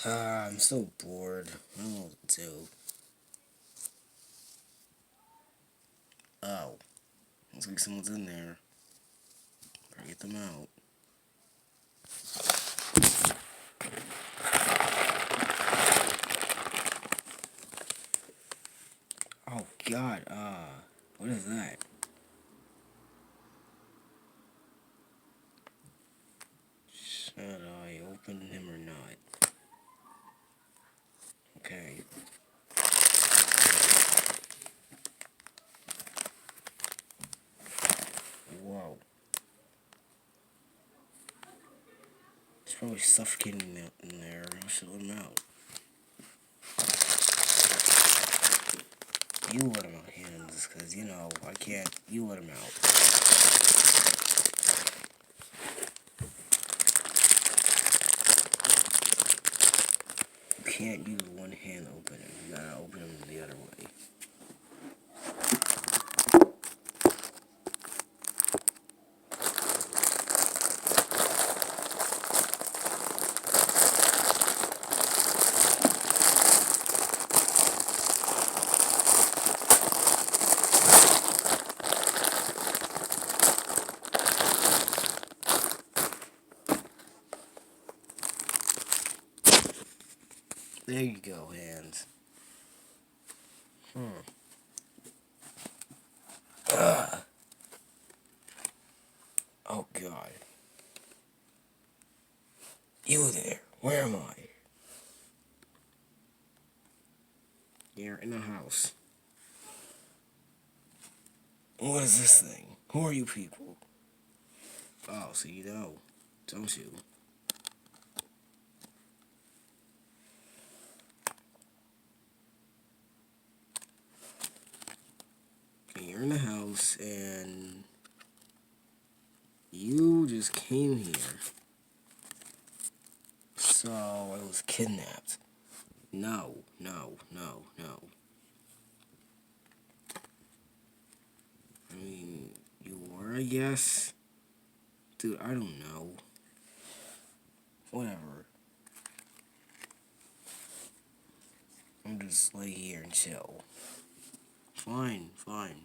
I'm so bored. I don't know what to do. Oh, looks like someone's in there. Better get them out. Oh God. What is that? Should I open him or not? Okay. Whoa. He's probably suffocating in there. I should let him out. You let him out, Hands, because I can't. You let him out. You can't use one hand to open him. You gotta open him the other way. There you go, Hands. Ugh. Oh God. You there? Where am I? You're in the house. What is this thing? Who are you people? Oh, so you know, don't you? Okay, you're in the house and you just came here. So I was kidnapped. No, no, no, no. I mean, you were, I guess? Dude, I don't know. Whatever. I'm just lay here and chill. Fine, fine.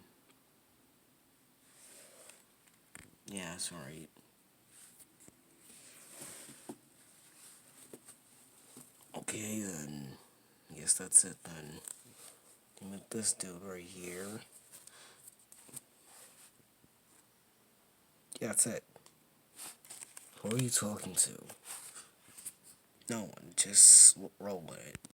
Yeah, that's alright. Okay, then. I guess that's it then. With this dude right here. Yeah, that's it. Who are you talking to? No one. Just roll it.